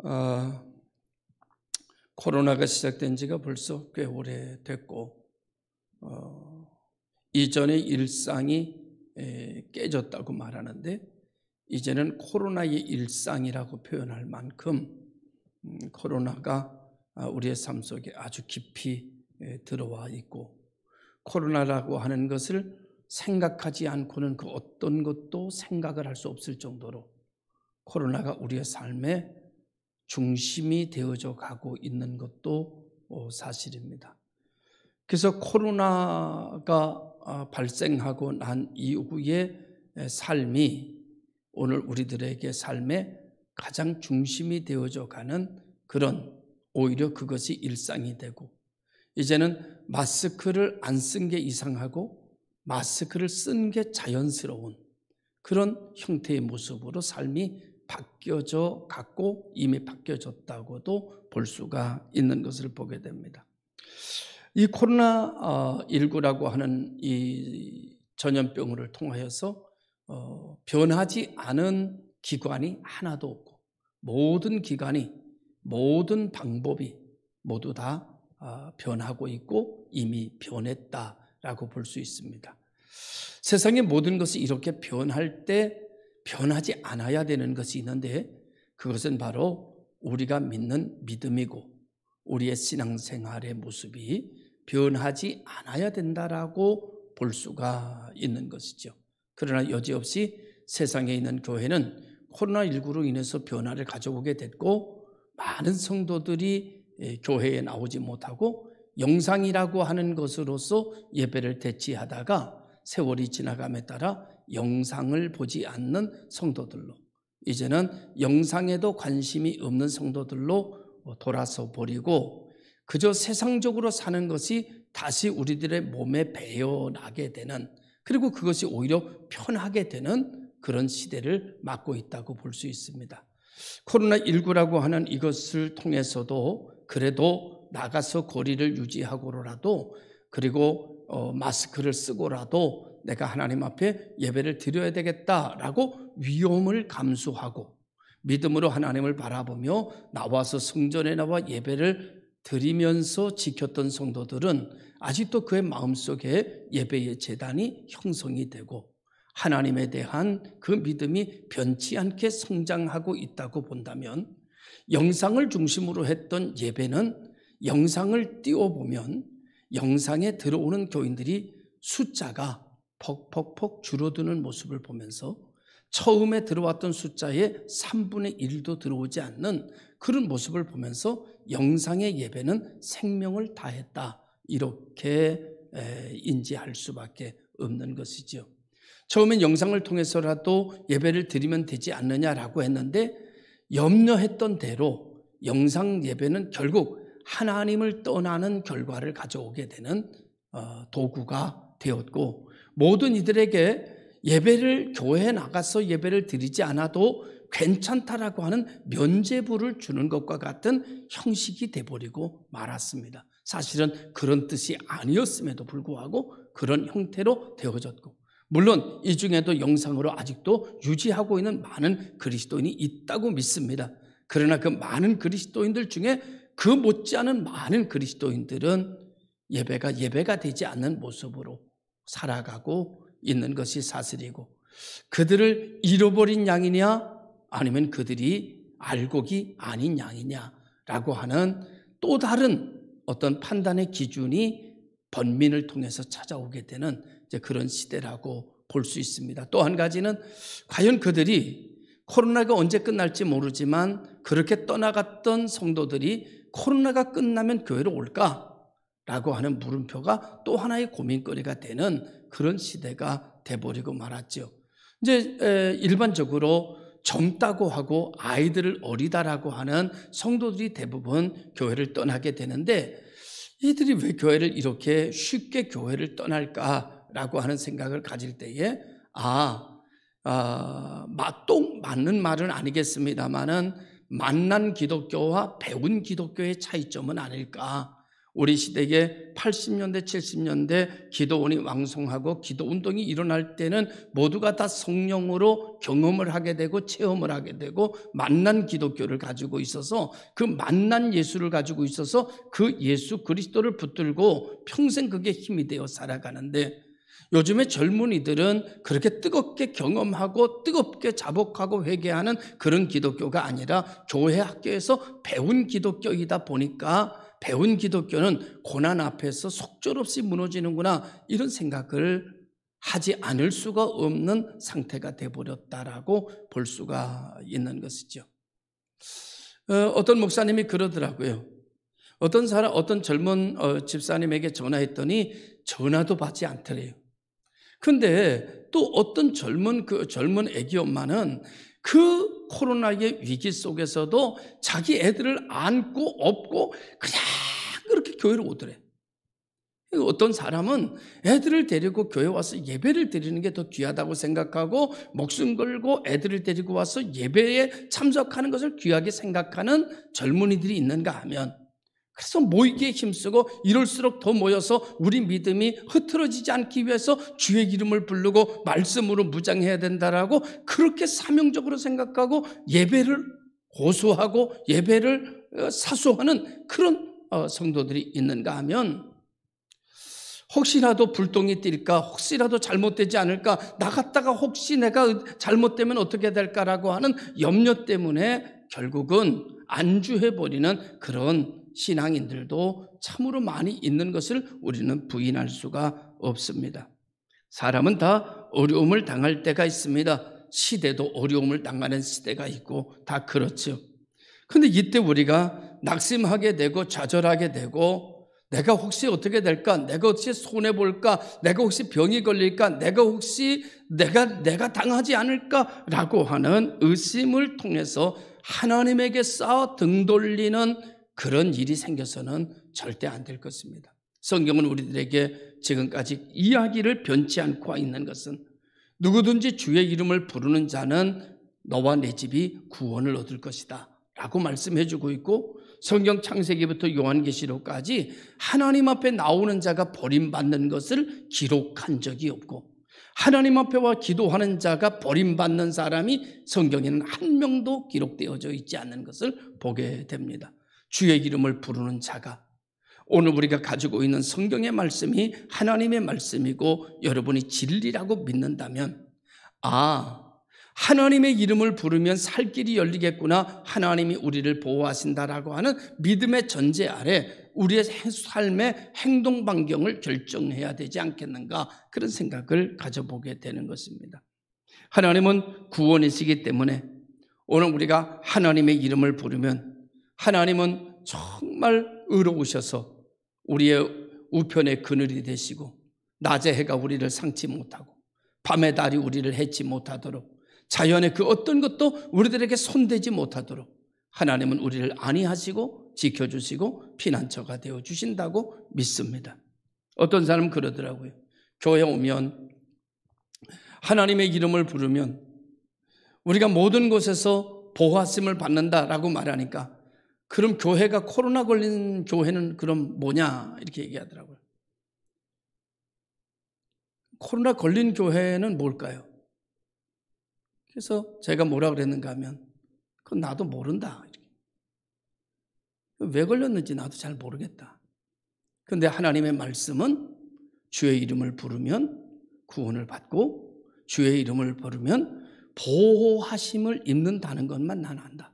아, 코로나가 시작된 지가 벌써 꽤 오래됐고 이전의 일상이 깨졌다고 말하는데 이제는 코로나의 일상이라고 표현할 만큼 코로나가 우리의 삶 속에 아주 깊이 들어와 있고, 코로나라고 하는 것을 생각하지 않고는 그 어떤 것도 생각을 할 수 없을 정도로 코로나가 우리의 삶의 중심이 되어져 가고 있는 것도 사실입니다. 그래서 코로나가 발생하고 난 이후의 삶이 오늘 우리들에게 삶의 가장 중심이 되어져 가는 그런, 오히려 그것이 일상이 되고, 이제는 마스크를 안 쓴 게 이상하고 마스크를 쓴 게 자연스러운 그런 형태의 모습으로 삶이 바뀌어져 갔고 이미 바뀌어졌다고도 볼 수가 있는 것을 보게 됩니다. 이 코로나19라고 하는 이 전염병을 통하여서 변하지 않은 기관이 하나도 없고, 모든 기관이, 모든 방법이 모두 다 변하고 있고 이미 변했다라고 볼 수 있습니다. 세상의 모든 것이 이렇게 변할 때 변하지 않아야 되는 것이 있는데, 그것은 바로 우리가 믿는 믿음이고 우리의 신앙생활의 모습이 변하지 않아야 된다라고 볼 수가 있는 것이죠. 그러나 여지없이 세상에 있는 교회는 코로나19로 인해서 변화를 가져오게 됐고, 많은 성도들이 교회에 나오지 못하고 영상이라고 하는 것으로서 예배를 대치하다가 세월이 지나감에 따라 영상을 보지 않는 성도들로, 이제는 영상에도 관심이 없는 성도들로 돌아서 버리고 그저 세상적으로 사는 것이 다시 우리들의 몸에 배어나게 되는, 그리고 그것이 오히려 편하게 되는 그런 시대를 맞고 있다고 볼 수 있습니다. 코로나19라고 하는 이것을 통해서도 그래도 나가서 거리를 유지하고라도, 그리고 마스크를 쓰고라도 내가 하나님 앞에 예배를 드려야 되겠다라고 위험을 감수하고 믿음으로 하나님을 바라보며 나와서 성전에 나와 예배를 드리면서 지켰던 성도들은 아직도 그의 마음속에 예배의 제단이 형성이 되고 하나님에 대한 그 믿음이 변치 않게 성장하고 있다고 본다면, 영상을 중심으로 했던 예배는 영상을 띄워보면 영상에 들어오는 교인들이 숫자가 퍽퍽퍽 줄어드는 모습을 보면서 처음에 들어왔던 숫자의 3분의 1도 들어오지 않는 그런 모습을 보면서 영상의 예배는 생명을 다했다, 이렇게 인지할 수밖에 없는 것이죠. 처음엔 영상을 통해서라도 예배를 드리면 되지 않느냐라고 했는데, 염려했던 대로 영상 예배는 결국 하나님을 떠나는 결과를 가져오게 되는 도구가 되었고, 모든 이들에게 예배를, 교회에 나가서 예배를 드리지 않아도 괜찮다라고 하는 면죄부를 주는 것과 같은 형식이 돼버리고 말았습니다. 사실은 그런 뜻이 아니었음에도 불구하고 그런 형태로 되어졌고, 물론 이 중에도 영상으로 아직도 유지하고 있는 많은 그리스도인이 있다고 믿습니다. 그러나 그 많은 그리스도인들 중에 그 못지않은 많은 그리스도인들은 예배가 되지 않는 모습으로 살아가고 있는 것이 사실이고, 그들을 잃어버린 양이냐 아니면 그들이 알곡이 아닌 양이냐라고 하는 또 다른 어떤 판단의 기준이 번민을 통해서 찾아오게 되는 이제 그런 시대라고 볼 수 있습니다. 또 한 가지는 과연 그들이 코로나가 언제 끝날지 모르지만 그렇게 떠나갔던 성도들이 코로나가 끝나면 교회로 올까라고 하는 물음표가 또 하나의 고민거리가 되는 그런 시대가 돼버리고 말았죠. 이제 일반적으로 젊다고 하고 아이들을 어리다라고 하는 성도들이 대부분 교회를 떠나게 되는데, 이들이 왜 교회를 이렇게 쉽게 교회를 떠날까라고 하는 생각을 가질 때에 또 맞는 말은 아니겠습니다만은 만난 기독교와 배운 기독교의 차이점은 아닐까. 우리 시대에 80년대, 70년대 기도원이 왕성하고 기도 운동이 일어날 때는 모두가 다 성령으로 경험을 하게 되고 체험을 하게 되고 만난 기독교를 가지고 있어서 그 만난 예수를 가지고 있어서 그 예수 그리스도를 붙들고 평생 그게 힘이 되어 살아가는데, 요즘의 젊은이들은 그렇게 뜨겁게 경험하고 뜨겁게 자복하고 회개하는 그런 기독교가 아니라 교회 학교에서 배운 기독교이다 보니까 배운 기독교는 고난 앞에서 속절없이 무너지는구나, 이런 생각을 하지 않을 수가 없는 상태가 되어버렸다라고 볼 수가 있는 것이죠. 어떤 목사님이 그러더라고요. 어떤 젊은 집사님에게 전화했더니 전화도 받지 않더래요. 근데 또 어떤 젊은 애기 엄마는 그 코로나의 위기 속에서도 자기 애들을 안고 업고 그냥 그렇게 교회를 오더래. 어떤 사람은 애들을 데리고 교회 와서 예배를 드리는 게 더 귀하다고 생각하고 목숨 걸고 애들을 데리고 와서 예배에 참석하는 것을 귀하게 생각하는 젊은이들이 있는가 하면, 그래서 모이기에 힘쓰고 이럴수록 더 모여서 우리 믿음이 흐트러지지 않기 위해서 주의 이름을 부르고 말씀으로 무장해야 된다라고 그렇게 사명적으로 생각하고 예배를 고수하고 예배를 사수하는 그런 성도들이 있는가 하면, 혹시라도 불똥이 뛸까, 혹시라도 잘못되지 않을까, 나갔다가 혹시 내가 잘못되면 어떻게 될까라고 하는 염려 때문에 결국은 안주해버리는 그런 신앙인들도 참으로 많이 있는 것을 우리는 부인할 수가 없습니다. 사람은 다 어려움을 당할 때가 있습니다. 시대도 어려움을 당하는 시대가 있고 다 그렇죠. 그런데 이때 우리가 낙심하게 되고 좌절하게 되고, 내가 혹시 어떻게 될까? 내가 혹시 손해볼까? 내가 혹시 병이 걸릴까? 내가 혹시 내가 당하지 않을까라고 하는 의심을 통해서 하나님에게 쌓아 등 돌리는 그런 일이 생겨서는 절대 안 될 것입니다. 성경은 우리들에게 지금까지 이야기를 변치 않고 있는 것은, 누구든지 주의 이름을 부르는 자는 너와 내 집이 구원을 얻을 것이다 라고 말씀해 주고 있고, 성경 창세기부터 요한계시록까지 하나님 앞에 나오는 자가 버림받는 것을 기록한 적이 없고, 하나님 앞에와 기도하는 자가 버림받는 사람이 성경에는 한 명도 기록되어져 있지 않는 것을 보게 됩니다. 주의 이름을 부르는 자가, 오늘 우리가 가지고 있는 성경의 말씀이 하나님의 말씀이고 여러분이 진리라고 믿는다면, 하나님의 이름을 부르면 살 길이 열리겠구나, 하나님이 우리를 보호하신다라고 하는 믿음의 전제 아래 우리의 삶의 행동 반경을 결정해야 되지 않겠는가, 그런 생각을 가져보게 되는 것입니다. 하나님은 구원이시기 때문에 오늘 우리가 하나님의 이름을 부르면 하나님은 정말 의로우셔서 우리의 우편의 그늘이 되시고, 낮의 해가 우리를 상치 못하고 밤의 달이 우리를 해치 못하도록, 자연의 그 어떤 것도 우리들에게 손대지 못하도록 하나님은 우리를 안위하시고 지켜주시고 피난처가 되어주신다고 믿습니다. 어떤 사람은 그러더라고요. 교회 오면 하나님의 이름을 부르면 우리가 모든 곳에서 보호하심을 받는다라고 말하니까, 그럼 교회가 코로나 걸린 교회는 그럼 뭐냐 이렇게 얘기하더라고요. 코로나 걸린 교회는 뭘까요? 그래서 제가 뭐라 그랬는가 하면, 그건 나도 모른다. 왜 걸렸는지 나도 잘 모르겠다. 그런데 하나님의 말씀은 주의 이름을 부르면 구원을 받고 주의 이름을 부르면 보호하심을 입는다는 것만 난 안다.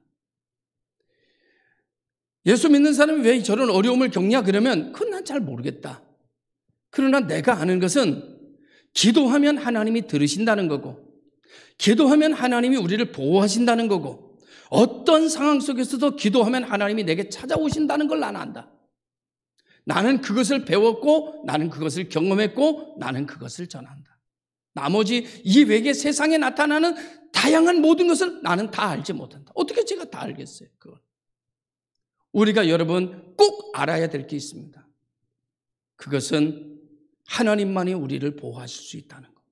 예수 믿는 사람이 왜 저런 어려움을 겪냐 그러면 그건 난 잘 모르겠다. 그러나 내가 아는 것은 기도하면 하나님이 들으신다는 거고, 기도하면 하나님이 우리를 보호하신다는 거고, 어떤 상황 속에서도 기도하면 하나님이 내게 찾아오신다는 걸 나는 안다. 나는 그것을 배웠고, 나는 그것을 경험했고, 나는 그것을 전한다. 나머지 이 외계 세상에 나타나는 다양한 모든 것을 나는 다 알지 못한다. 어떻게 제가 다 알겠어요? 그걸. 우리가 여러분 꼭 알아야 될 게 있습니다. 그것은 하나님만이 우리를 보호하실 수 있다는 것.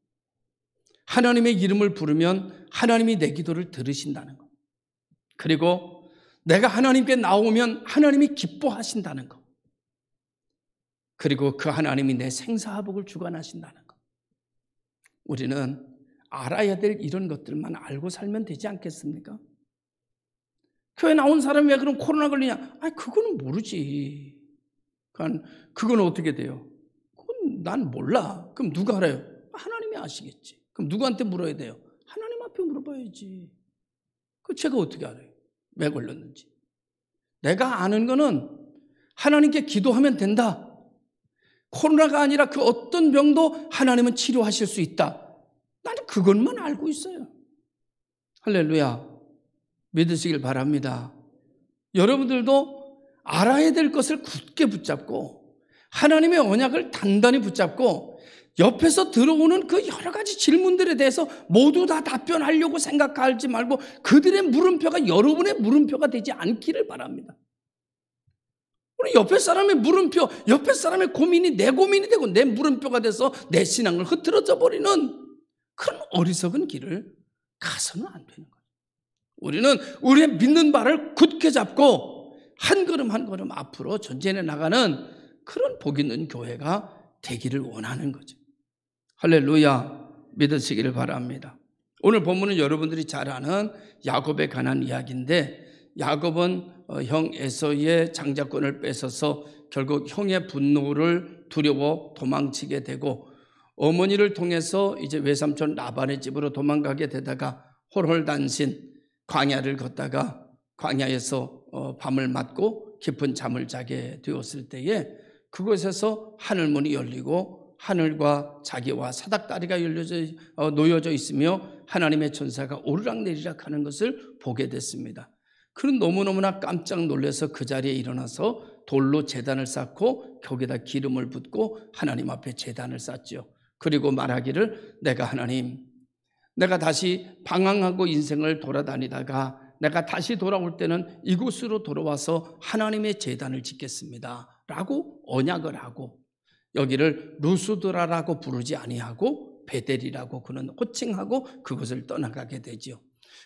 하나님의 이름을 부르면 하나님이 내 기도를 들으신다는 것. 그리고 내가 하나님께 나오면 하나님이 기뻐하신다는 것. 그리고 그 하나님이 내 생사화복을 주관하신다는 것. 우리는 알아야 될 이런 것들만 알고 살면 되지 않겠습니까? 교회 나온 사람이 왜 그럼 코로나 걸리냐? 아니, 그거는 모르지. 그건 어떻게 돼요? 그건 난 몰라. 그럼 누가 알아요? 하나님이 아시겠지. 그럼 누구한테 물어야 돼요? 하나님 앞에 물어봐야지. 그 제가 어떻게 알아요? 왜 걸렸는지. 내가 아는 거는 하나님께 기도하면 된다. 코로나가 아니라 그 어떤 병도 하나님은 치료하실 수 있다. 나는 그것만 알고 있어요. 할렐루야. 믿으시길 바랍니다. 여러분들도 알아야 될 것을 굳게 붙잡고 하나님의 언약을 단단히 붙잡고 옆에서 들어오는 그 여러 가지 질문들에 대해서 모두 다 답변하려고 생각하지 말고 그들의 물음표가 여러분의 물음표가 되지 않기를 바랍니다. 우리 옆에 사람의 물음표, 옆에 사람의 고민이 내 고민이 되고 내 물음표가 돼서 내 신앙을 흐트러져 버리는 그런 어리석은 길을 가서는 안 되는 거예요. 우리는 우리의 믿는 바를 굳게 잡고 한 걸음 한 걸음 앞으로 전진해 나가는 그런 복 있는 교회가 되기를 원하는 거죠. 할렐루야. 믿으시기를 바랍니다. 오늘 본문은 여러분들이 잘 아는 야곱에 관한 이야기인데 야곱은 형 에서의 장자권을 뺏어서 결국 형의 분노를 두려워 도망치게 되고 어머니를 통해서 이제 외삼촌 라반의 집으로 도망가게 되다가 홀홀단신 광야를 걷다가 광야에서 밤을 맞고 깊은 잠을 자게 되었을 때에 그곳에서 하늘문이 열리고 하늘과 자기와 사닥다리가 놓여져 있으며 하나님의 천사가 오르락내리락 하는 것을 보게 됐습니다. 그는 너무너무나 깜짝 놀라서 그 자리에 일어나서 돌로 제단을 쌓고 거기다 기름을 붓고 하나님 앞에 제단을 쌓죠. 그리고 말하기를 내가 다시 방황하고 인생을 돌아다니다가 내가 다시 돌아올 때는 이곳으로 돌아와서 하나님의 제단을 짓겠습니다 라고 언약을 하고 여기를 루스드라라고 부르지 아니하고 베델이라고 그는 호칭하고 그것을 떠나가게 되지요.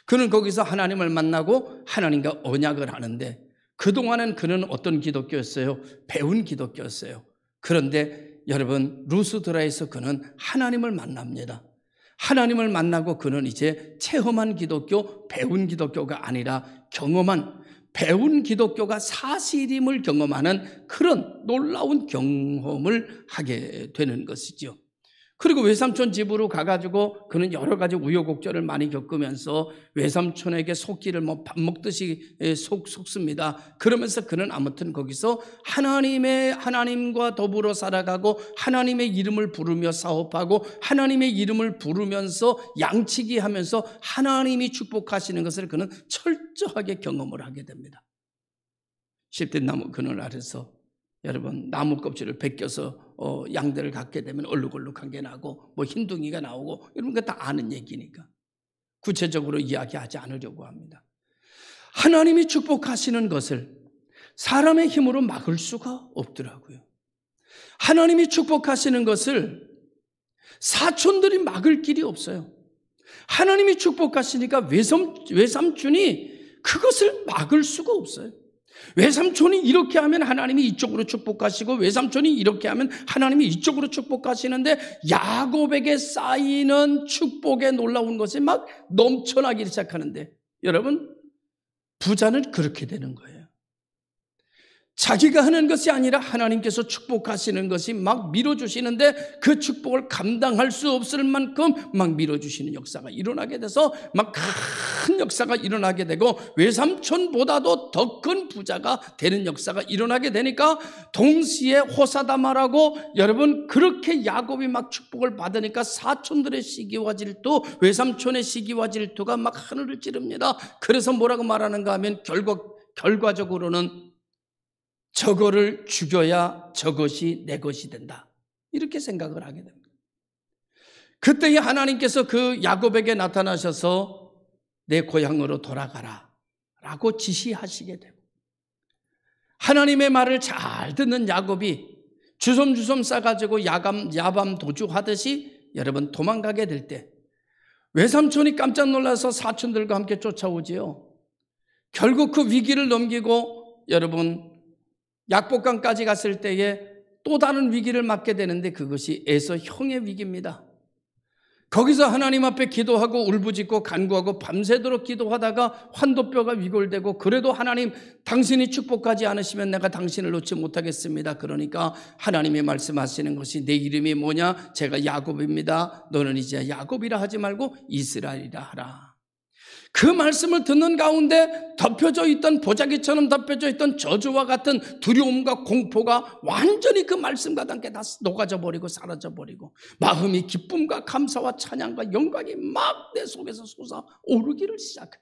그는 거기서 하나님을 만나고 하나님과 언약을 하는데 그동안은 그는 어떤 기독교였어요? 배운 기독교였어요. 그런데 여러분 루스드라에서 그는 하나님을 만납니다. 하나님을 만나고 그는 이제 체험한 기독교, 배운 기독교가 아니라 경험한 배운 기독교가 사실임을 경험하는 그런 놀라운 경험을 하게 되는 것이죠. 그리고 외삼촌 집으로 가가지고 그는 여러 가지 우여곡절을 많이 겪으면서 외삼촌에게 속기를 밥 먹듯이 속습니다. 그러면서 그는 아무튼 거기서 하나님과 더불어 살아가고 하나님의 이름을 부르며 사업하고 하나님의 이름을 부르면서 양치기 하면서 하나님이 축복하시는 것을 그는 철저하게 경험을 하게 됩니다. 10대 나무 그늘 아래서 여러분 나무 껍질을 벗겨서 양들을 갖게 되면 얼룩얼룩한 게 나고 뭐 흰둥이가 나오고 이런 거 다 아는 얘기니까 구체적으로 이야기하지 않으려고 합니다. 하나님이 축복하시는 것을 사람의 힘으로 막을 수가 없더라고요. 하나님이 축복하시는 것을 사촌들이 막을 길이 없어요. 하나님이 축복하시니까 외삼촌이 그것을 막을 수가 없어요. 외삼촌이 이렇게 하면 하나님이 이쪽으로 축복하시고 외삼촌이 이렇게 하면 하나님이 이쪽으로 축복하시는데 야곱에게 쌓이는 축복에 놀라운 것이 막 넘쳐나기 시작하는데 여러분 부자는 그렇게 되는 거예요. 자기가 하는 것이 아니라 하나님께서 축복하시는 것이 막 밀어주시는데 그 축복을 감당할 수 없을 만큼 막 밀어주시는 역사가 일어나게 돼서 막 큰 역사가 일어나게 되고 외삼촌보다도 더 큰 부자가 되는 역사가 일어나게 되니까 동시에 호사다마라고 여러분 그렇게 야곱이 막 축복을 받으니까 사촌들의 시기와 질투 외삼촌의 시기와 질투가 막 하늘을 찌릅니다. 그래서 뭐라고 말하는가 하면 결과적으로는 저거를 죽여야 저것이 내 것이 된다. 이렇게 생각을 하게 됩니다. 그때에 하나님께서 그 야곱에게 나타나셔서 내 고향으로 돌아가라 라고 지시하시게 되고 하나님의 말을 잘 듣는 야곱이 주섬주섬 싸가지고 야밤 도주하듯이 여러분 도망가게 될 때 외삼촌이 깜짝 놀라서 사촌들과 함께 쫓아오지요. 결국 그 위기를 넘기고 여러분 약복강까지 갔을 때에 또 다른 위기를 맞게 되는데 그것이 에서 형의 위기입니다. 거기서 하나님 앞에 기도하고 울부짖고 간구하고 밤새도록 기도하다가 환도뼈가 위골되고 그래도 하나님 당신이 축복하지 않으시면 내가 당신을 놓지 못하겠습니다. 그러니까 하나님이 말씀하시는 것이 내 이름이 뭐냐? 제가 야곱입니다. 너는 이제 야곱이라 하지 말고 이스라엘이라 하라. 그 말씀을 듣는 가운데 덮여져 있던 보자기처럼 덮여져 있던 저주와 같은 두려움과 공포가 완전히 그 말씀과 함께 다 녹아져 버리고 사라져 버리고 마음이 기쁨과 감사와 찬양과 영광이 막 내 속에서 솟아오르기를 시작해요.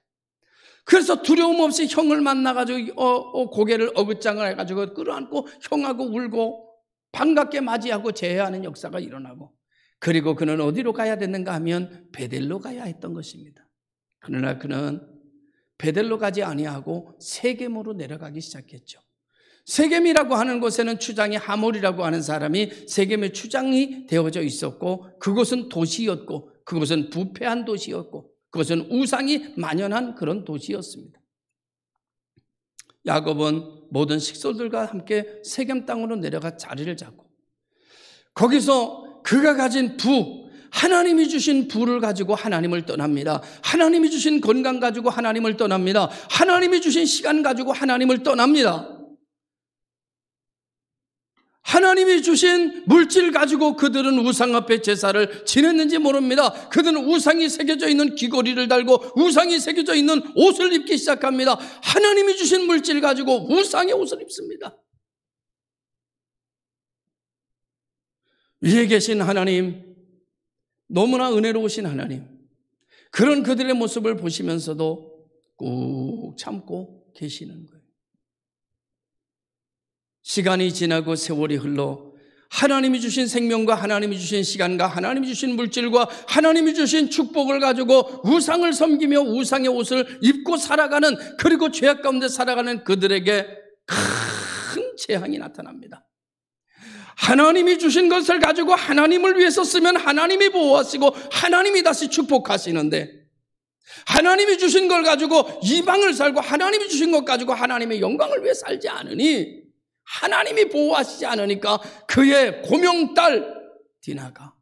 그래서 두려움 없이 형을 만나가지고 고개를 어긋장을 해가지고 끌어안고 형하고 울고 반갑게 맞이하고 제해하는 역사가 일어나고 그리고 그는 어디로 가야 됐는가 하면 베델로 가야 했던 것입니다. 그러나 그는 베델로 가지 아니하고 세겜으로 내려가기 시작했죠. 세겜이라고 하는 곳에는 추장이 하몰이라고 하는 사람이 세겜의 추장이 되어져 있었고 그곳은 도시였고 그곳은 부패한 도시였고 그것은 우상이 만연한 그런 도시였습니다. 야곱은 모든 식솔들과 함께 세겜 땅으로 내려가 자리를 잡고 거기서 그가 가진 하나님이 주신 부를 가지고 하나님을 떠납니다. 하나님이 주신 건강 가지고 하나님을 떠납니다. 하나님이 주신 시간 가지고 하나님을 떠납니다. 하나님이 주신 물질 가지고 그들은 우상 앞에 제사를 지냈는지 모릅니다. 그들은 우상이 새겨져 있는 귀걸이를 달고 우상이 새겨져 있는 옷을 입기 시작합니다. 하나님이 주신 물질 가지고 우상의 옷을 입습니다. 위에 계신 하나님, 너무나 은혜로우신 하나님, 그런 그들의 모습을 보시면서도 꾹 참고 계시는 거예요. 시간이 지나고 세월이 흘러 하나님이 주신 생명과 하나님이 주신 시간과 하나님이 주신 물질과 하나님이 주신 축복을 가지고 우상을 섬기며 우상의 옷을 입고 살아가는, 그리고 죄악 가운데 살아가는 그들에게 큰 재앙이 나타납니다. 하나님이 주신 것을 가지고 하나님을 위해서 쓰면 하나님이 보호하시고 하나님이 다시 축복하시는데, 하나님이 주신 걸 가지고 이방을 살고 하나님이 주신 것 가지고 하나님의 영광을 위해 살지 않으니, 하나님이 보호하시지 않으니까 그의 고명딸 디나가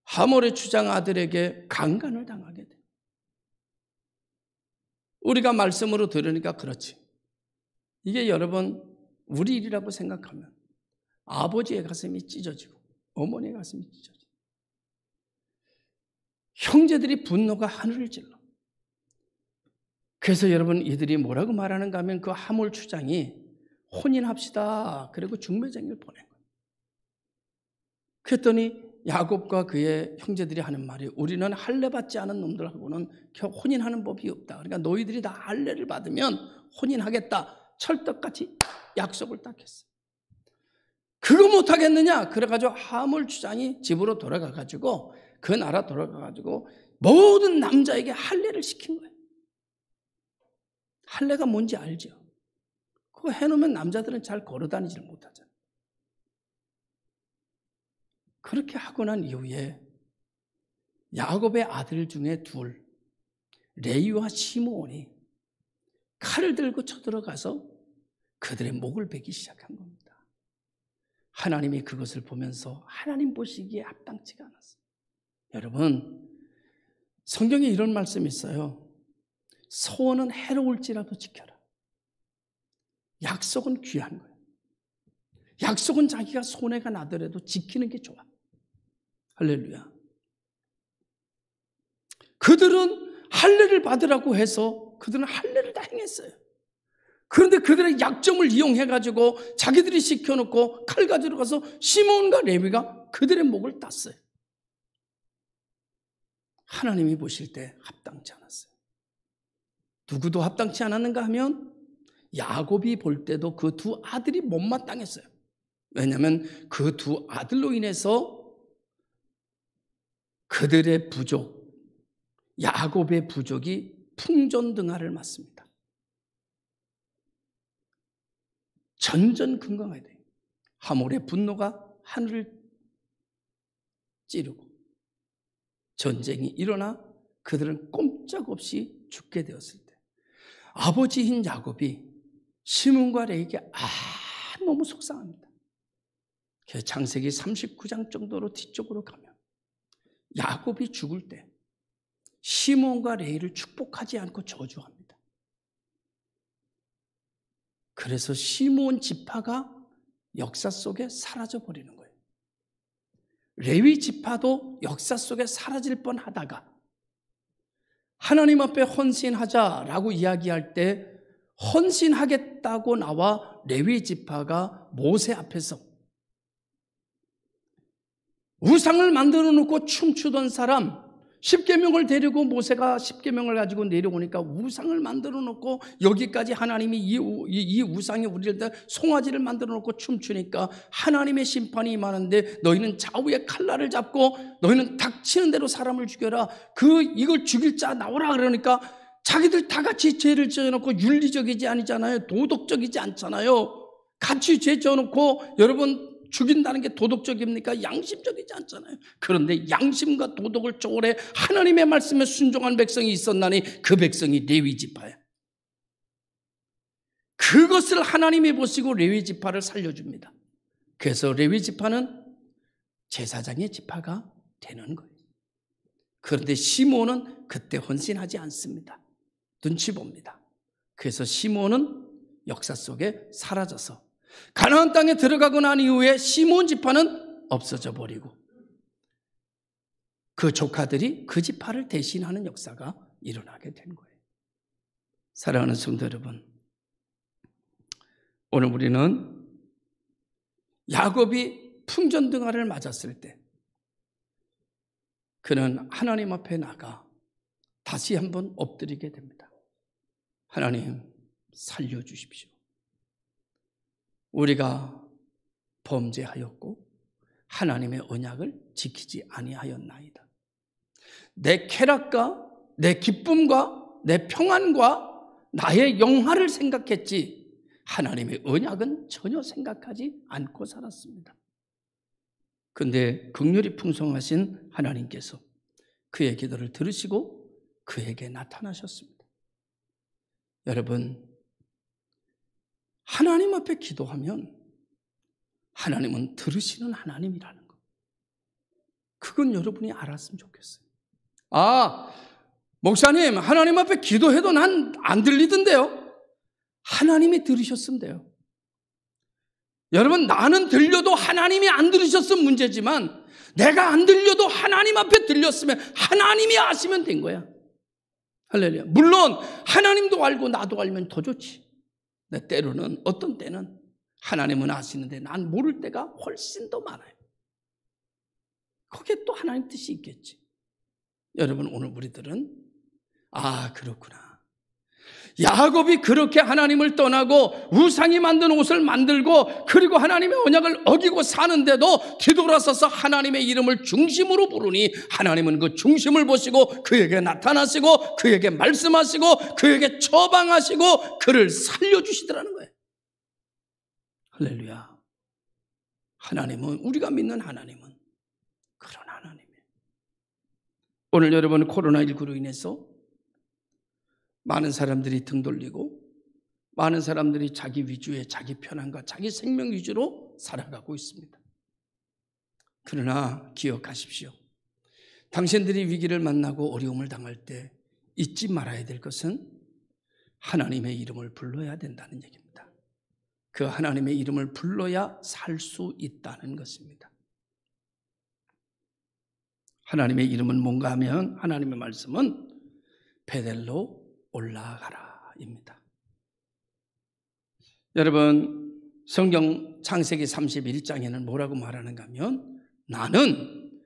하몰의 추장 아들에게 강간을 당하게 돼요. 우리가 말씀으로 들으니까 그렇지. 이게 여러분 우리 일이라고 생각하면 아버지의 가슴이 찢어지고 어머니의 가슴이 찢어지고 형제들이 분노가 하늘을 찔러. 그래서 여러분 이들이 뭐라고 말하는가 하면 그 하몰 추장이 혼인합시다. 그리고 중매쟁이를 보낸 거예요. 그랬더니 야곱과 그의 형제들이 하는 말이, 우리는 할례 받지 않은 놈들하고는 혼인하는 법이 없다. 그러니까 너희들이 다 할례를 받으면 혼인하겠다. 철떡같이 약속을 딱 했어요. 그거 못하겠느냐? 그래가지고 하몰 추장이 집으로 돌아가가지고 그 나라 돌아가가지고 모든 남자에게 할례를 시킨 거예요. 할례가 뭔지 알죠? 그거 해놓으면 남자들은 잘 걸어다니지를 못하잖아요. 그렇게 하고 난 이후에 야곱의 아들 중에 둘, 레위와 시므온이 칼을 들고 쳐들어가서 그들의 목을 베기 시작한 겁니다. 하나님이 그것을 보면서 하나님 보시기에 합당치가 않았어요. 여러분, 성경에 이런 말씀이 있어요. 소원은 해로울지라도 지켜라. 약속은 귀한 거예요. 약속은 자기가 손해가 나더라도 지키는 게 좋아. 할렐루야. 그들은 할례를 받으라고 해서 그들은 할례를 다 행했어요. 그런데 그들의 약점을 이용해가지고 자기들이 시켜놓고 칼 가지러 가서 시몬과 레위가 그들의 목을 땄어요. 하나님이 보실 때 합당치 않았어요. 누구도 합당치 않았는가 하면 야곱이 볼 때도 그 두 아들이 못마땅했어요. 왜냐하면 그 두 아들로 인해서 그들의 부족, 야곱의 부족이 풍전등화를 맞습니다. 전전긍긍해야 돼요. 하몰의 분노가 하늘을 찌르고 전쟁이 일어나 그들은 꼼짝없이 죽게 되었을 때, 아버지인 야곱이 시몬과 레위에게 너무 속상합니다. 그래서 창세기 39장 정도로 뒤쪽으로 가면 야곱이 죽을 때 시몬과 레위를 축복하지 않고 저주합니다. 그래서 시몬 지파가 역사 속에 사라져 버리는 거예요. 레위 지파도 역사 속에 사라질 뻔하다가 하나님 앞에 헌신하자라고 이야기할 때 헌신하겠다고 나와 레위 지파가 모세 앞에서 우상을 만들어 놓고 춤추던 사람, 십계명을 데리고 모세가 십계명을 가지고 내려오니까 우상을 만들어 놓고 여기까지 하나님이 이 우상이 우리를 송아지를 만들어 놓고 춤추니까 하나님의 심판이 임하는데 너희는 좌우의 칼날을 잡고 너희는 닥치는 대로 사람을 죽여라. 이걸 죽일 자 나오라 그러니까 자기들 다 같이 죄를 지어놓고 윤리적이지 아니잖아요. 도덕적이지 않잖아요. 같이 죄 지어놓고 여러분 죽인다는 게 도덕적입니까? 양심적이지 않잖아요. 그런데 양심과 도덕을 초월해 하나님의 말씀에 순종한 백성이 있었나니 그 백성이 레위 지파야. 그것을 하나님이 보시고 레위 지파를 살려줍니다. 그래서 레위 지파는 제사장의 지파가 되는 거예요. 그런데 시몬은 그때 헌신하지 않습니다. 눈치 봅니다. 그래서 시몬은 역사 속에 사라져서 가나안 땅에 들어가고 난 이후에 시몬 지파는 없어져 버리고 그 조카들이 그 지파를 대신하는 역사가 일어나게 된 거예요. 사랑하는 성도 여러분, 오늘 우리는 야곱이 풍전등화를 맞았을 때 그는 하나님 앞에 나가 다시 한번 엎드리게 됩니다. 하나님 살려주십시오. 우리가 범죄하였고 하나님의 언약을 지키지 아니하였나이다. 내 쾌락과 내 기쁨과 내 평안과 나의 영화를 생각했지 하나님의 언약은 전혀 생각하지 않고 살았습니다. 그런데 긍휼이 풍성하신 하나님께서 그의 기도를 들으시고 그에게 나타나셨습니다. 여러분, 하나님 앞에 기도하면 하나님은 들으시는 하나님이라는 거. 그건 여러분이 알았으면 좋겠어요. 목사님, 하나님 앞에 기도해도 난 안 들리던데요. 하나님이 들으셨으면 돼요. 여러분, 나는 들려도 하나님이 안 들으셨으면 문제지만 내가 안 들려도 하나님 앞에 들렸으면 하나님이 아시면 된 거야. 할렐루야. 물론 하나님도 알고 나도 알면 더 좋지. 때로는 어떤 때는 하나님은 아시는데 난 모를 때가 훨씬 더 많아요. 거기에 또 하나님 뜻이 있겠지. 여러분, 오늘 우리들은 그렇구나. 야곱이 그렇게 하나님을 떠나고 우상이 만든 옷을 만들고 그리고 하나님의 언약을 어기고 사는데도 뒤돌아서서 하나님의 이름을 중심으로 부르니 하나님은 그 중심을 보시고 그에게 나타나시고 그에게 말씀하시고 그에게 처방하시고 그를 살려주시더라는 거예요. 할렐루야. 하나님은, 우리가 믿는 하나님은 그런 하나님이에요. 오늘 여러분, 코로나19로 인해서 많은 사람들이 등 돌리고 많은 사람들이 자기 위주의 자기 편안과 자기 생명 위주로 살아가고 있습니다. 그러나 기억하십시오. 당신들이 위기를 만나고 어려움을 당할 때 잊지 말아야 될 것은 하나님의 이름을 불러야 된다는 얘기입니다. 그 하나님의 이름을 불러야 살 수 있다는 것입니다. 하나님의 이름은 뭔가 하면 하나님의 말씀은 베델로 올라가라입니다. 여러분, 성경 창세기 31장에는 뭐라고 말하는가 하면 나는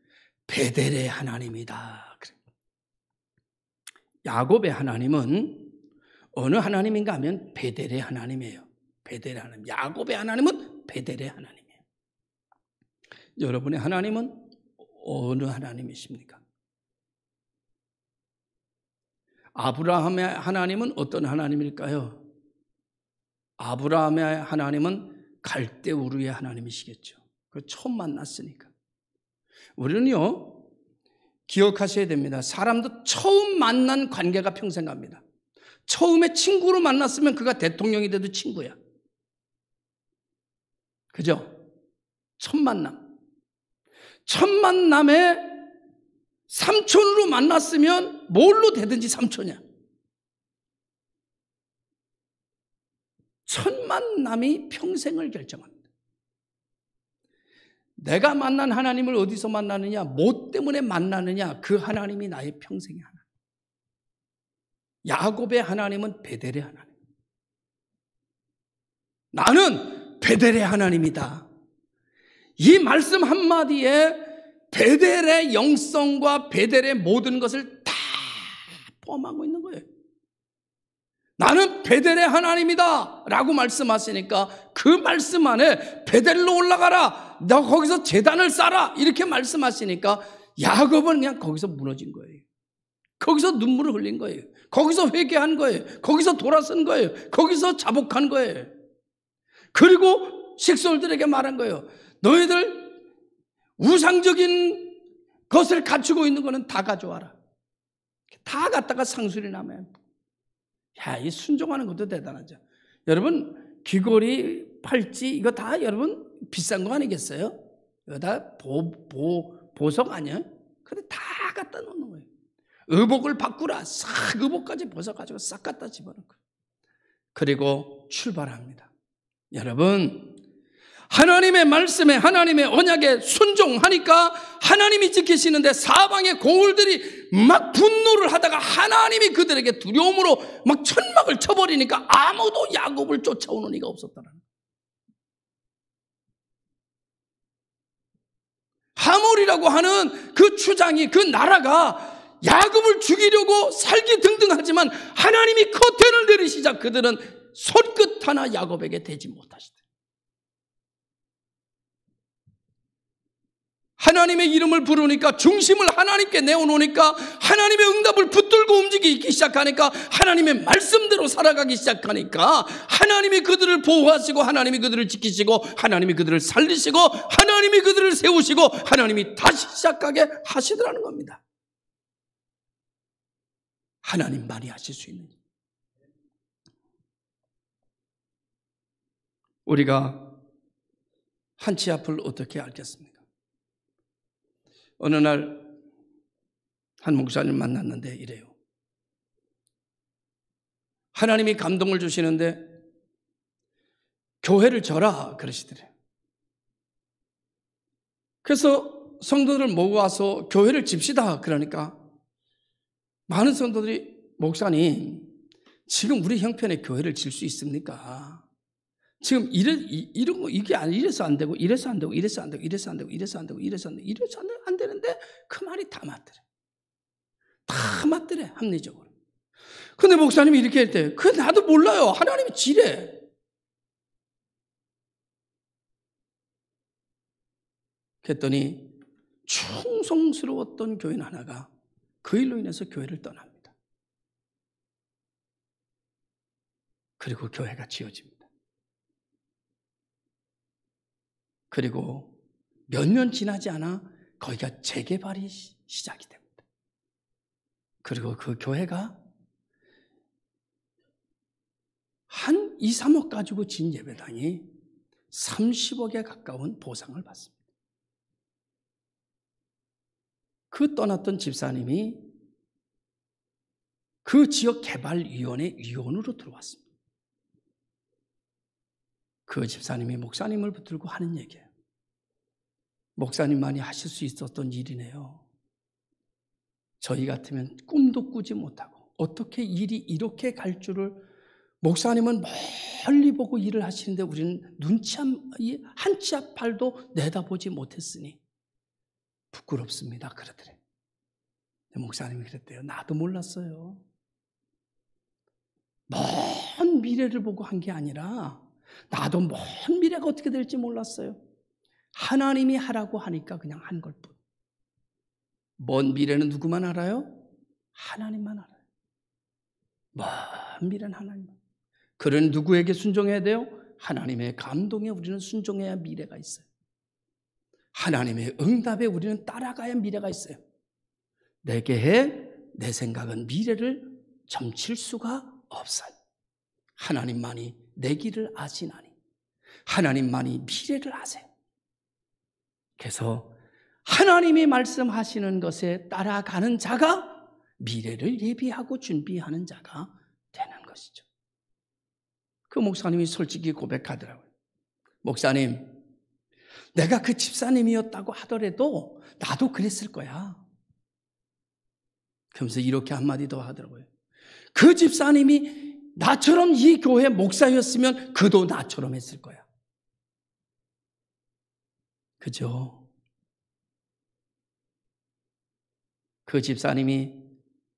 베델의 하나님이다. 야곱의 하나님은 어느 하나님인가 하면 베델의 하나님이에요. 베델의 하나님. 야곱의 하나님은 베델의 하나님이에요. 여러분의 하나님은 어느 하나님이십니까? 아브라함의 하나님은 어떤 하나님일까요? 아브라함의 하나님은 갈대우르의 하나님이시겠죠. 그 처음 만났으니까. 우리는요, 기억하셔야 됩니다. 사람도 처음 만난 관계가 평생 갑니다. 처음에 친구로 만났으면 그가 대통령이 돼도 친구야. 그죠? 첫 만남. 첫 만남에 삼촌으로 만났으면 뭘로 되든지 삼촌이야. 첫 만남이 평생을 결정합니다. 내가 만난 하나님을 어디서 만나느냐, 뭐 때문에 만나느냐, 그 하나님이 나의 평생의 하나님. 야곱의 하나님은 베델의 하나님. 나는 베델의 하나님이다. 이 말씀 한마디에 베델의 영성과 베델의 모든 것을 다 포함하고 있는 거예요. 나는 베델의 하나님이다 라고 말씀하시니까 그 말씀 안에 베델로 올라가라, 너 거기서 제단을 쌓아라 이렇게 말씀하시니까 야곱은 그냥 거기서 무너진 거예요. 거기서 눈물을 흘린 거예요. 거기서 회개한 거예요. 거기서 돌아선 거예요. 거기서 자복한 거예요. 그리고 식솔들에게 말한 거예요. 너희들 우상적인 것을 갖추고 있는 거는 다 가져와라. 다 갖다가 상술이 나면, 야, 이 순종하는 것도 대단하죠. 여러분, 귀걸이, 팔찌 이거 다 여러분 비싼 거 아니겠어요? 이거 다 보석 아니야? 근데 다 갖다 놓는 거예요. 의복을 바꾸라, 싹 의복까지 벗어가지고 싹 갖다 집어넣는 거예요. 그리고 출발합니다. 여러분, 하나님의 말씀에, 하나님의 언약에 순종하니까 하나님이 지키시는데 사방의 고울들이 막 분노를 하다가 하나님이 그들에게 두려움으로 막 천막을 쳐버리니까 아무도 야곱을 쫓아오는 이가 없었다는 거예요. 하몰이라고 하는 그 추장이, 그 나라가 야곱을 죽이려고 살기등등하지만 하나님이 커튼을 내리시자 그들은 손끝 하나 야곱에게 대지 못하시더라. 하나님의 이름을 부르니까, 중심을 하나님께 내어놓으니까, 하나님의 응답을 붙들고 움직이기 시작하니까, 하나님의 말씀대로 살아가기 시작하니까 하나님이 그들을 보호하시고, 하나님이 그들을 지키시고, 하나님이 그들을 살리시고, 하나님이 그들을 세우시고, 하나님이 다시 시작하게 하시더라는 겁니다. 하나님만이 하실 수 있는. 우리가 한치 앞을 어떻게 알겠습니까? 어느 날 한 목사님 만났는데 이래요. 하나님이 감동을 주시는데 교회를 져라 그러시더래요. 그래서 성도들을 모아서 교회를 집시다 그러니까 많은 성도들이, 목사님 지금 우리 형편에 교회를 질 수 있습니까? 지금 이런 거, 이게 이래서 안 되고, 이래서 안 되고, 이래서 안 되고, 이래서 안 되고, 이래서 안 되고, 이래서 안 되고, 이래서 안 되는데 그 말이 다 맞더래. 다 맞더래, 합리적으로. 근데 목사님이 이렇게 할 때, 그 나도 몰라요. 하나님이 지래. 그랬더니 충성스러웠던 교인 하나가 그 일로 인해서 교회를 떠납니다. 그리고 교회가 지어집니다. 그리고 몇 년 지나지 않아 거기가 재개발이 시작이 됩니다. 그리고 그 교회가 한 2, 3억 가지고 진 예배당이 30억에 가까운 보상을 받습니다. 그 떠났던 집사님이 그 지역 개발위원회 위원으로 들어왔습니다. 그 집사님이 목사님을 붙들고 하는 얘기예요. 목사님만이 하실 수 있었던 일이네요. 저희 같으면 꿈도 꾸지 못하고 어떻게 일이 이렇게 갈 줄을, 목사님은 멀리 보고 일을 하시는데 우리는 한 치 앞 발도 내다보지 못했으니 부끄럽습니다 그러더래. 목사님이 그랬대요. 나도 몰랐어요. 먼 미래를 보고 한 게 아니라 나도 먼 미래가 어떻게 될지 몰랐어요. 하나님이 하라고 하니까 그냥 한 걸 뿐. 먼 미래는 누구만 알아요? 하나님만 알아요. 먼 미래는 하나님만. 그런 누구에게 순종해야 돼요? 하나님의 감동에 우리는 순종해야 미래가 있어요. 하나님의 응답에 우리는 따라가야 미래가 있어요. 내게 해, 내 생각은 미래를 점칠 수가 없어요. 하나님만이 내 길을 아시나니. 하나님만이 미래를 아세요. 그래서 하나님이 말씀하시는 것에 따라가는 자가 미래를 예비하고 준비하는 자가 되는 것이죠. 그 목사님이 솔직히 고백하더라고요. 목사님, 내가 그 집사님이었다고 하더라도 나도 그랬을 거야. 그러면서 이렇게 한마디 더 하더라고요. 그 집사님이 나처럼 이 교회 목사였으면 그도 나처럼 했을 거야. 그죠? 그 집사님이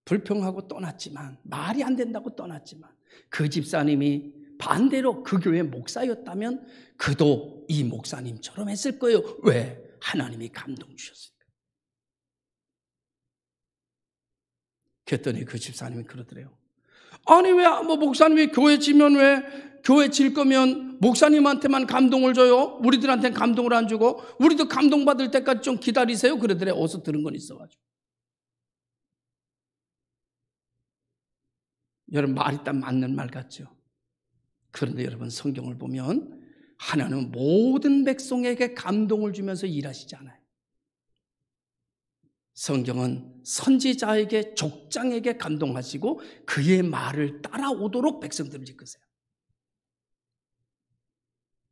불평하고 떠났지만, 말이 안 된다고 떠났지만, 그 집사님이 반대로 그 교회 목사였다면 그도 이 목사님처럼 했을 거예요. 왜? 하나님이 감동 주셨으니까. 그랬더니 그 집사님이 그러더래요. 아니 왜 목사님이 교회 지면 왜 교회 질 거면 목사님한테만 감동을 줘요? 우리들한테는 감동을 안 주고 우리도 감동받을 때까지 좀 기다리세요. 그러더래요. 어디서 들은 건 있어가지고. 여러분 말이 딱 맞는 말 같죠? 그런데 여러분 성경을 보면 하나님은 모든 백성에게 감동을 주면서 일하시지 않아요. 성경은 선지자에게 족장에게 감동하시고 그의 말을 따라오도록 백성들을 이끄세요.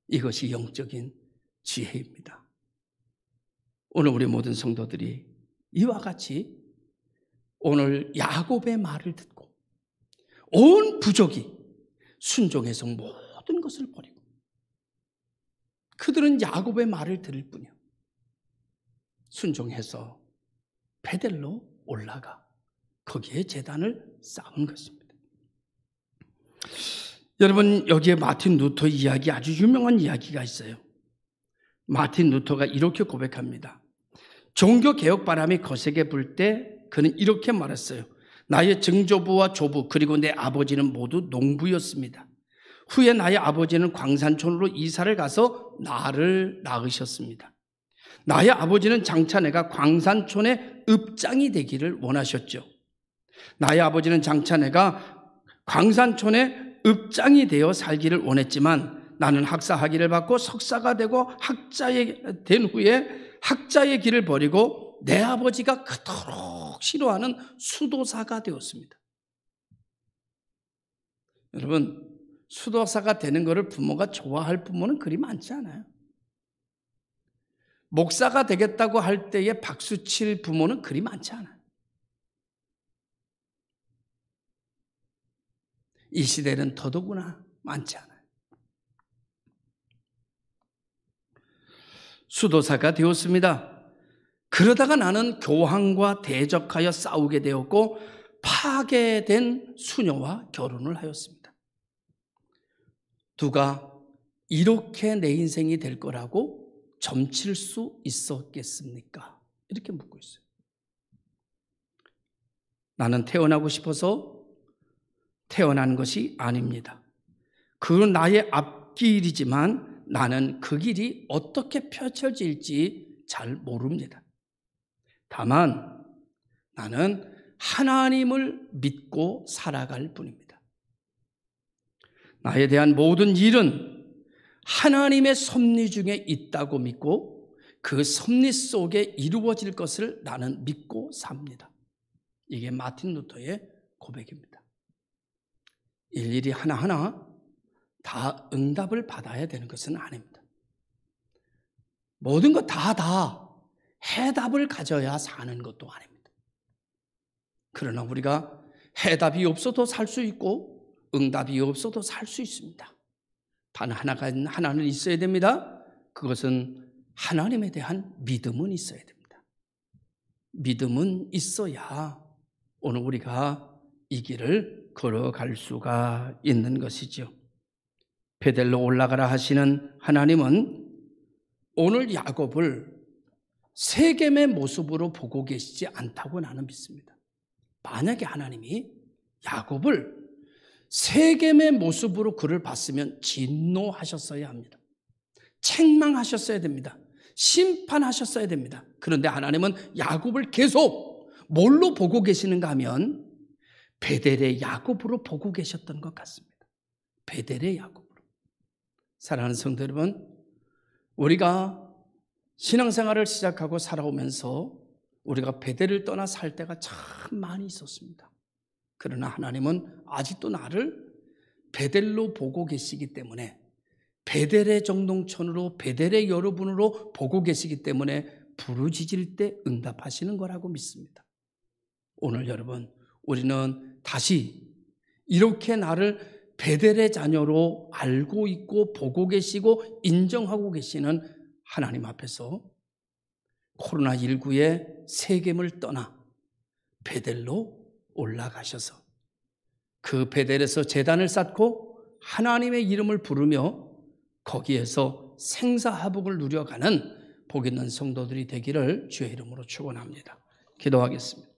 이것이 영적인 지혜입니다. 오늘 우리 모든 성도들이 이와 같이 오늘 야곱의 말을 듣고 온 부족이 순종해서 모든 것을 버리고 그들은 야곱의 말을 들을 뿐이요 순종해서 베델로 올라가 거기에 제단을 쌓은 것입니다. 여러분 여기에 마틴 루터 이야기 아주 유명한 이야기가 있어요. 마틴 루터가 이렇게 고백합니다. 종교개혁 바람이 거세게 불 때 그는 이렇게 말했어요. 나의 증조부와 조부 그리고 내 아버지는 모두 농부였습니다. 후에 나의 아버지는 광산촌으로 이사를 가서 나를 낳으셨습니다. 나의 아버지는 장차 내가 광산촌의 읍장이 되기를 원하셨죠. 나의 아버지는 장차 내가 광산촌의 읍장이 되어 살기를 원했지만 나는 학사 학위를 받고 석사가 되고 학자에 된 후에 학자의 길을 버리고 내 아버지가 그토록 싫어하는 수도사가 되었습니다. 여러분 수도사가 되는 것을 부모가 좋아할 부모는 그리 많지 않아요. 목사가 되겠다고 할 때에 박수칠 부모는 그리 많지 않아요. 이 시대는 더더구나 많지 않아요. 수도사가 되었습니다. 그러다가 나는 교황과 대적하여 싸우게 되었고 파괴된 수녀와 결혼을 하였습니다. 누가 이렇게 내 인생이 될 거라고 점칠 수 있었겠습니까? 이렇게 묻고 있어요. 나는 태어나고 싶어서 태어난 것이 아닙니다. 그건 나의 앞길이지만 나는 그 길이 어떻게 펼쳐질지 잘 모릅니다. 다만 나는 하나님을 믿고 살아갈 뿐입니다. 나에 대한 모든 일은 하나님의 섭리 중에 있다고 믿고 그 섭리 속에 이루어질 것을 나는 믿고 삽니다. 이게 마틴 루터의 고백입니다. 일일이 하나하나 다 응답을 받아야 되는 것은 아닙니다. 모든 것 다 해답을 가져야 사는 것도 아닙니다. 그러나 우리가 해답이 없어도 살 수 있고 응답이 없어도 살 수 있습니다. 단 하나는 있어야 됩니다. 그것은 하나님에 대한 믿음은 있어야 됩니다. 믿음은 있어야 오늘 우리가 이 길을 걸어갈 수가 있는 것이죠. 베델로 올라가라 하시는 하나님은 오늘 야곱을 세겜의 모습으로 보고 계시지 않다고 나는 믿습니다. 만약에 하나님이 야곱을 세겜의 모습으로 그를 봤으면 진노하셨어야 합니다. 책망하셨어야 됩니다. 심판하셨어야 됩니다. 그런데 하나님은 야곱을 계속 뭘로 보고 계시는가 하면 베델의 야곱으로 보고 계셨던 것 같습니다. 베델의 야곱으로. 사랑하는 성도 여러분, 우리가 신앙생활을 시작하고 살아오면서 우리가 베델을 떠나 살 때가 참 많이 있었습니다. 그러나 하나님은 아직도 나를 베델로 보고 계시기 때문에, 베델의 정동천으로, 베델의 여러분으로 보고 계시기 때문에 부르짖을 때 응답하시는 거라고 믿습니다. 오늘 여러분, 우리는 다시 이렇게 나를 베델의 자녀로 알고 있고 보고 계시고 인정하고 계시는 하나님 앞에서 코로나19의 세겜을 떠나 베델로 올라가셔서 그 베델에서 제단을 쌓고 하나님의 이름을 부르며 거기에서 생사화복을 누려가는 복 있는 성도들이 되기를 주의 이름으로 축원합니다. 기도하겠습니다.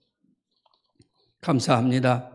감사합니다.